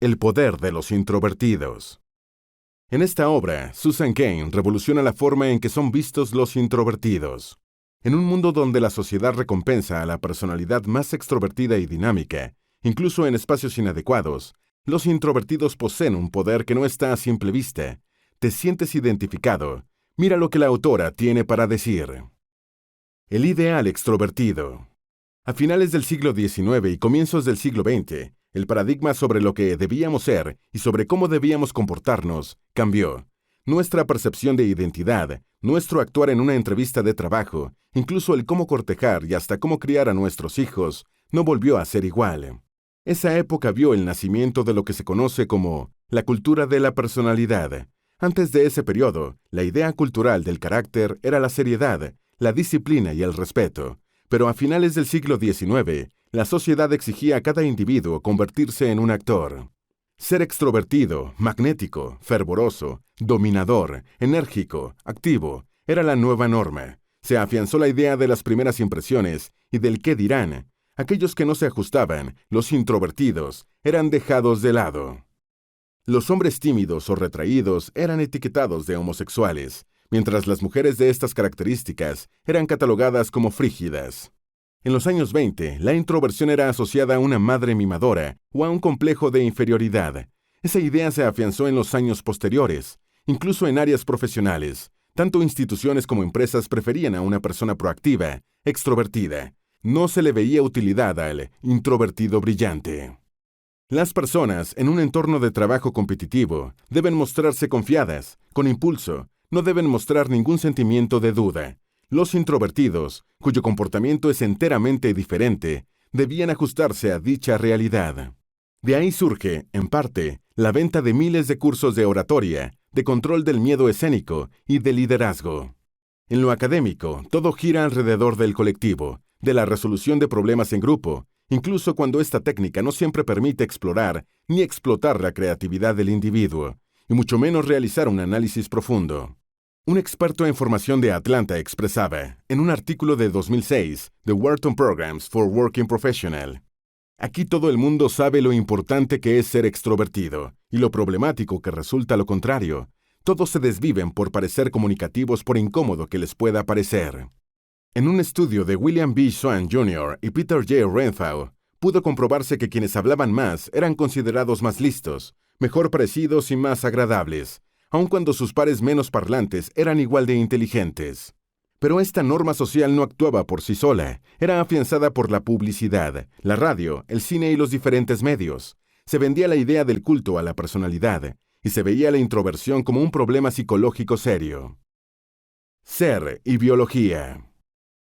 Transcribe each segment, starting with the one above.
El poder de los introvertidos. En esta obra, Susan Cain revoluciona la forma en que son vistos los introvertidos. En un mundo donde la sociedad recompensa a la personalidad más extrovertida y dinámica, incluso en espacios inadecuados, los introvertidos poseen un poder que no está a simple vista. ¿Te sientes identificado? Mira lo que la autora tiene para decir. El ideal extrovertido. A finales del siglo XIX y comienzos del siglo XX, el paradigma sobre lo que debíamos ser y sobre cómo debíamos comportarnos cambió. Nuestra percepción de identidad, nuestro actuar en una entrevista de trabajo, incluso el cómo cortejar y hasta cómo criar a nuestros hijos, no volvió a ser igual. Esa época vio el nacimiento de lo que se conoce como la cultura de la personalidad. Antes de ese periodo, la idea cultural del carácter era la seriedad, la disciplina y el respeto. Pero a finales del siglo XIX, la sociedad exigía a cada individuo convertirse en un actor. Ser extrovertido, magnético, fervoroso, dominador, enérgico, activo, era la nueva norma. Se afianzó la idea de las primeras impresiones y del qué dirán. Aquellos que no se ajustaban, los introvertidos, eran dejados de lado. Los hombres tímidos o retraídos eran etiquetados de homosexuales, mientras las mujeres de estas características eran catalogadas como frígidas. En los años 20, la introversión era asociada a una madre mimadora o a un complejo de inferioridad. Esa idea se afianzó en los años posteriores, incluso en áreas profesionales. Tanto instituciones como empresas preferían a una persona proactiva, extrovertida. No se le veía utilidad al introvertido brillante. Las personas, en un entorno de trabajo competitivo, deben mostrarse confiadas, con impulso, no deben mostrar ningún sentimiento de duda. Los introvertidos, cuyo comportamiento es enteramente diferente, debían ajustarse a dicha realidad. De ahí surge, en parte, la venta de miles de cursos de oratoria, de control del miedo escénico y de liderazgo. En lo académico, todo gira alrededor del colectivo, de la resolución de problemas en grupo, incluso cuando esta técnica no siempre permite explorar ni explotar la creatividad del individuo, y mucho menos realizar un análisis profundo. Un experto en formación de Atlanta expresaba, en un artículo de 2006, The Wharton Programs for Working Professional: aquí todo el mundo sabe lo importante que es ser extrovertido, y lo problemático que resulta lo contrario. Todos se desviven por parecer comunicativos por incómodo que les pueda parecer. En un estudio de William B. Swan Jr. y Peter J. Renfrew, pudo comprobarse que quienes hablaban más eran considerados más listos, mejor parecidos y más agradables, aun cuando sus pares menos parlantes eran igual de inteligentes. Pero esta norma social no actuaba por sí sola, era afianzada por la publicidad, la radio, el cine y los diferentes medios. Se vendía la idea del culto a la personalidad, y se veía la introversión como un problema psicológico serio. Ser y biología.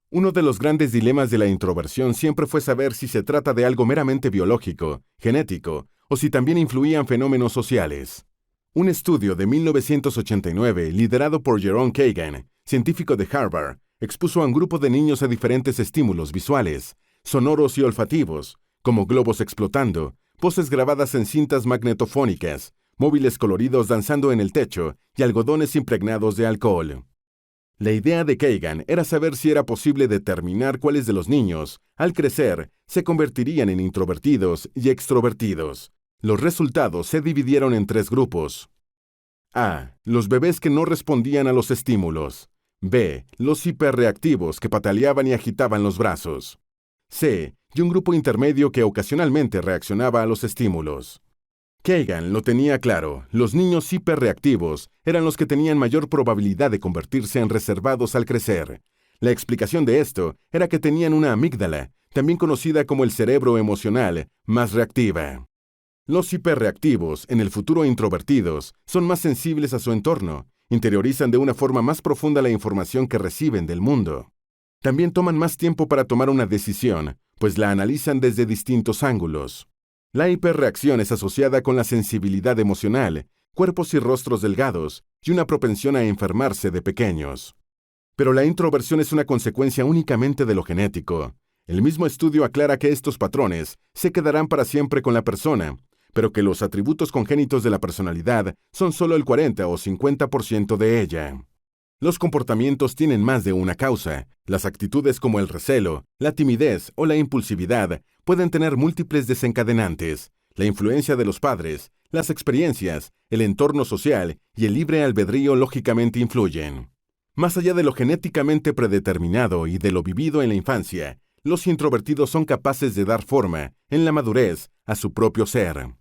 Uno de los grandes dilemas de la introversión siempre fue saber si se trata de algo meramente biológico, genético, o si también influían fenómenos sociales. Un estudio de 1989, liderado por Jerome Kagan, científico de Harvard, expuso a un grupo de niños a diferentes estímulos visuales, sonoros y olfativos, como globos explotando, voces grabadas en cintas magnetofónicas, móviles coloridos danzando en el techo y algodones impregnados de alcohol. La idea de Kagan era saber si era posible determinar cuáles de los niños, al crecer, se convertirían en introvertidos y extrovertidos. Los resultados se dividieron en 3 grupos. A. Los bebés que no respondían a los estímulos. B. Los hiperreactivos que pataleaban y agitaban los brazos. C. Y un grupo intermedio que ocasionalmente reaccionaba a los estímulos. Kagan lo tenía claro, los niños hiperreactivos eran los que tenían mayor probabilidad de convertirse en reservados al crecer. La explicación de esto era que tenían una amígdala, también conocida como el cerebro emocional, más reactiva. Los hiperreactivos, en el futuro introvertidos, son más sensibles a su entorno, interiorizan de una forma más profunda la información que reciben del mundo. También toman más tiempo para tomar una decisión, pues la analizan desde distintos ángulos. La hiperreacción es asociada con la sensibilidad emocional, cuerpos y rostros delgados, y una propensión a enfermarse de pequeños. Pero la introversión es una consecuencia únicamente de lo genético. El mismo estudio aclara que estos patrones se quedarán para siempre con la persona, pero que los atributos congénitos de la personalidad son solo el 40 o 50% de ella. Los comportamientos tienen más de una causa. Las actitudes como el recelo, la timidez o la impulsividad pueden tener múltiples desencadenantes, La influencia de los padres, las experiencias, el entorno social y el libre albedrío lógicamente influyen. Más allá de lo genéticamente predeterminado y de lo vivido en la infancia, los introvertidos son capaces de dar forma, en la madurez, a su propio ser.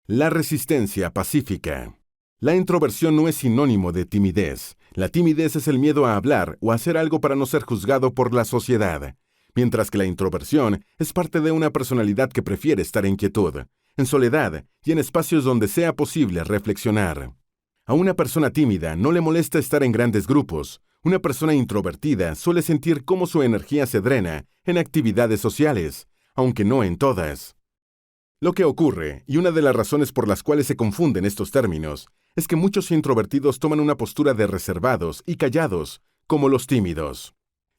La resistencia pacífica. La introversión no es sinónimo de timidez. La timidez es el miedo a hablar o a hacer algo para no ser juzgado por la sociedad, mientras que la introversión es parte de una personalidad que prefiere estar en quietud, en soledad y en espacios donde sea posible reflexionar. A una persona tímida no le molesta estar en grandes grupos. Una persona introvertida suele sentir cómo su energía se drena en actividades sociales, aunque no en todas. Lo que ocurre, y una de las razones por las cuales se confunden estos términos, es que muchos introvertidos toman una postura de reservados y callados, como los tímidos.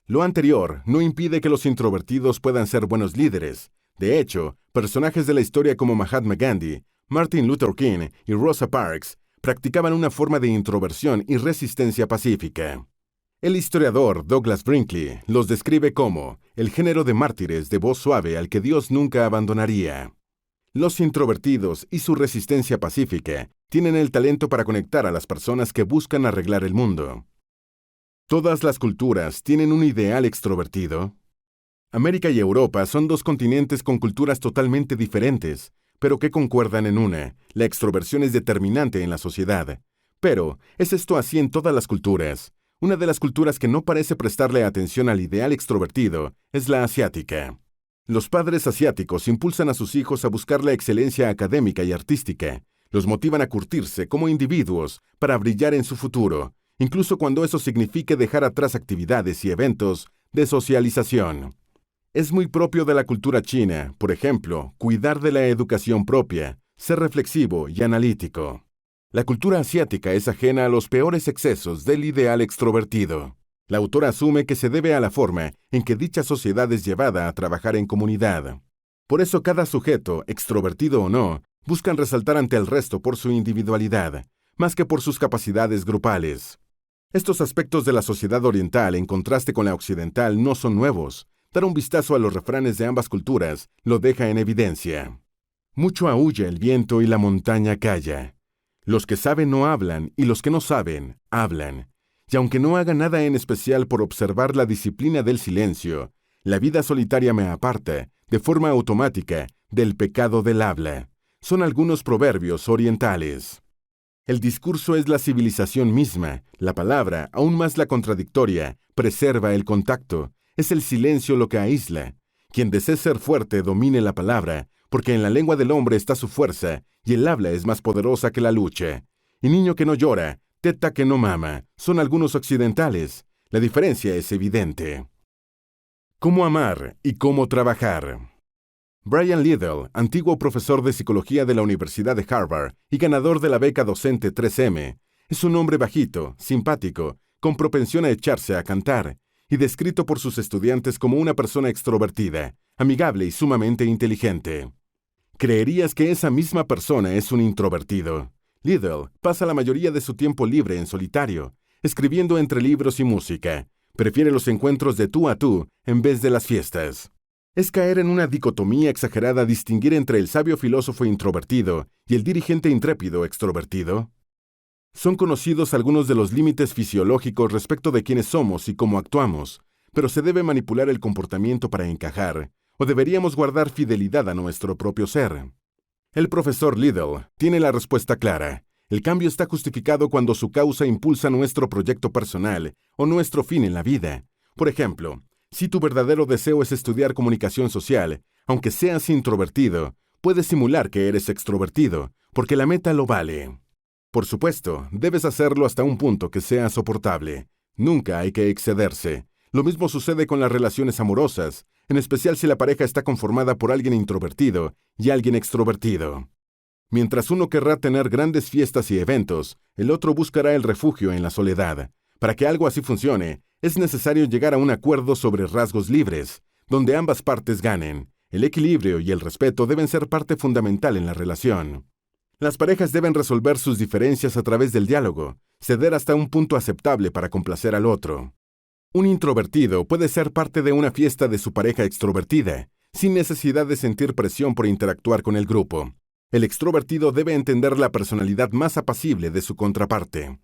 Lo anterior no impide que los introvertidos puedan ser buenos líderes. De hecho, personajes de la historia como Mahatma Gandhi, Martin Luther King y Rosa Parks practicaban una forma de introversión y resistencia pacífica. El historiador Douglas Brinkley los describe como el género de mártires de voz suave al que Dios nunca abandonaría. Los introvertidos y su resistencia pacífica tienen el talento para conectar a las personas que buscan arreglar el mundo. ¿Todas las culturas tienen un ideal extrovertido? América y Europa son dos continentes con culturas totalmente diferentes, pero que concuerdan en una: la extroversión es determinante en la sociedad. Pero, ¿es esto así en todas las culturas? Una de las culturas que no parece prestarle atención al ideal extrovertido es la asiática. Los padres asiáticos impulsan a sus hijos a buscar la excelencia académica y artística. Los motivan a curtirse como individuos para brillar en su futuro, incluso cuando eso signifique dejar atrás actividades y eventos de socialización. Es muy propio de la cultura china, por ejemplo, cuidar de la educación propia, ser reflexivo y analítico. La cultura asiática es ajena a los peores excesos del ideal extrovertido. La autora asume que se debe a la forma en que dicha sociedad es llevada a trabajar en comunidad. Por eso cada sujeto, extrovertido o no, buscan resaltar ante el resto por su individualidad, más que por sus capacidades grupales. Estos aspectos de la sociedad oriental en contraste con la occidental no son nuevos. Dar un vistazo a los refranes de ambas culturas lo deja en evidencia. Mucho aúlla el viento y la montaña calla. Los que saben no hablan y los que no saben, hablan. Y aunque no haga nada en especial por observar la disciplina del silencio, la vida solitaria me aparta, de forma automática, del pecado del habla. Son algunos proverbios orientales. El discurso es la civilización misma. La palabra, aún más la contradictoria, preserva el contacto. Es el silencio lo que aísla. Quien desee ser fuerte domine la palabra, porque en la lengua del hombre está su fuerza, y el habla es más poderosa que la lucha. Y niño que no llora, teta que no mama, son algunos occidentales. La diferencia es evidente. ¿Cómo amar y cómo trabajar? Brian Liddell, antiguo profesor de psicología de la Universidad de Harvard y ganador de la beca docente 3M, es un hombre bajito, simpático, con propensión a echarse a cantar, y descrito por sus estudiantes como una persona extrovertida, amigable y sumamente inteligente. ¿Creerías que esa misma persona es un introvertido? Liddell pasa la mayoría de su tiempo libre en solitario, escribiendo entre libros y música. Prefiere los encuentros de tú a tú en vez de las fiestas. Es caer en una dicotomía exagerada distinguir entre el sabio filósofo introvertido y el dirigente intrépido extrovertido. Son conocidos algunos de los límites fisiológicos respecto de quiénes somos y cómo actuamos, pero ¿se debe manipular el comportamiento para encajar, o deberíamos guardar fidelidad a nuestro propio ser? El profesor Liddell tiene la respuesta clara. El cambio está justificado cuando su causa impulsa nuestro proyecto personal o nuestro fin en la vida. Por ejemplo, si tu verdadero deseo es estudiar comunicación social, aunque seas introvertido, puedes simular que eres extrovertido, porque la meta lo vale. Por supuesto, debes hacerlo hasta un punto que sea soportable. Nunca hay que excederse. Lo mismo sucede con las relaciones amorosas, en especial si la pareja está conformada por alguien introvertido y alguien extrovertido. Mientras uno querrá tener grandes fiestas y eventos, el otro buscará el refugio en la soledad. Para que algo así funcione, es necesario llegar a un acuerdo sobre rasgos libres, donde ambas partes ganen. El equilibrio y el respeto deben ser parte fundamental en la relación. Las parejas deben resolver sus diferencias a través del diálogo, ceder hasta un punto aceptable para complacer al otro. Un introvertido puede ser parte de una fiesta de su pareja extrovertida, sin necesidad de sentir presión por interactuar con el grupo. El extrovertido debe entender la personalidad más apacible de su contraparte.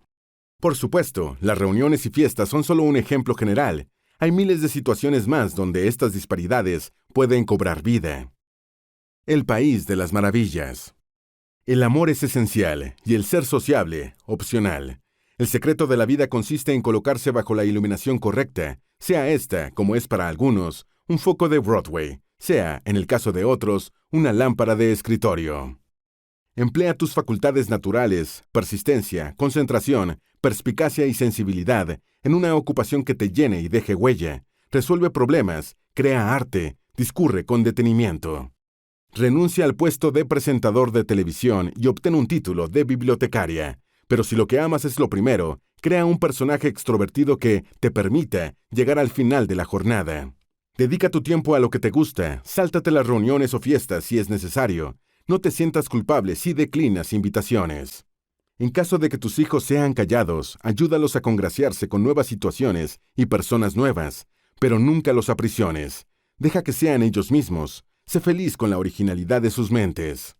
Por supuesto, las reuniones y fiestas son solo un ejemplo general. Hay miles de situaciones más donde estas disparidades pueden cobrar vida. El país de las maravillas. El amor es esencial y el ser sociable, opcional. El secreto de la vida consiste en colocarse bajo la iluminación correcta, sea esta, como es para algunos, un foco de Broadway, sea, en el caso de otros, una lámpara de escritorio. Emplea tus facultades naturales, persistencia, concentración, perspicacia y sensibilidad en una ocupación que te llene y deje huella. Resuelve problemas, crea arte, discurre con detenimiento. Renuncia al puesto de presentador de televisión y obtén un título de bibliotecaria. Pero si lo que amas es lo primero, crea un personaje extrovertido que te permita llegar al final de la jornada. Dedica tu tiempo a lo que te gusta, sáltate las reuniones o fiestas si es necesario. No te sientas culpable si declinas invitaciones. En caso de que tus hijos sean callados, ayúdalos a congraciarse con nuevas situaciones y personas nuevas, pero nunca los aprisiones. Deja que sean ellos mismos. Sé feliz con la originalidad de sus mentes.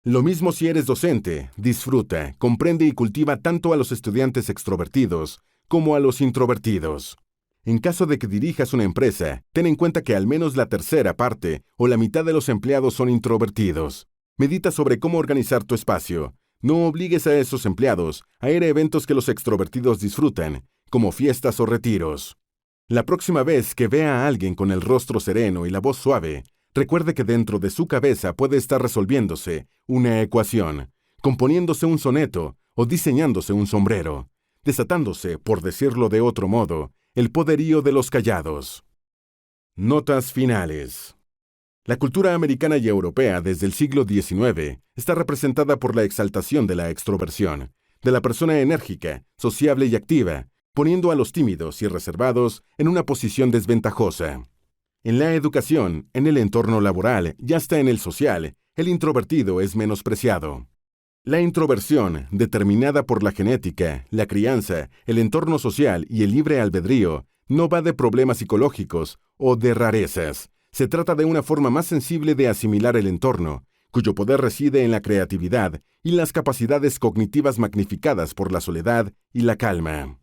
Lo mismo si eres docente, disfruta, comprende y cultiva tanto a los estudiantes extrovertidos como a los introvertidos. En caso de que dirijas una empresa, ten en cuenta que al menos la tercera parte o la mitad de los empleados son introvertidos. Medita sobre cómo organizar tu espacio. No obligues a esos empleados a ir a eventos que los extrovertidos disfrutan, como fiestas o retiros. La próxima vez que vea a alguien con el rostro sereno y la voz suave, recuerde que dentro de su cabeza puede estar resolviéndose una ecuación, componiéndose un soneto o diseñándose un sombrero, desatándose, por decirlo de otro modo, el poderío de los callados. Notas finales. La cultura americana y europea desde el siglo XIX está representada por la exaltación de la extroversión, de la persona enérgica, sociable y activa, poniendo a los tímidos y reservados en una posición desventajosa. En la educación, en el entorno laboral y hasta en el social, el introvertido es menospreciado. La introversión, determinada por la genética, la crianza, el entorno social y el libre albedrío, no va de problemas psicológicos o de rarezas. Se trata de una forma más sensible de asimilar el entorno, cuyo poder reside en la creatividad y las capacidades cognitivas magnificadas por la soledad y la calma.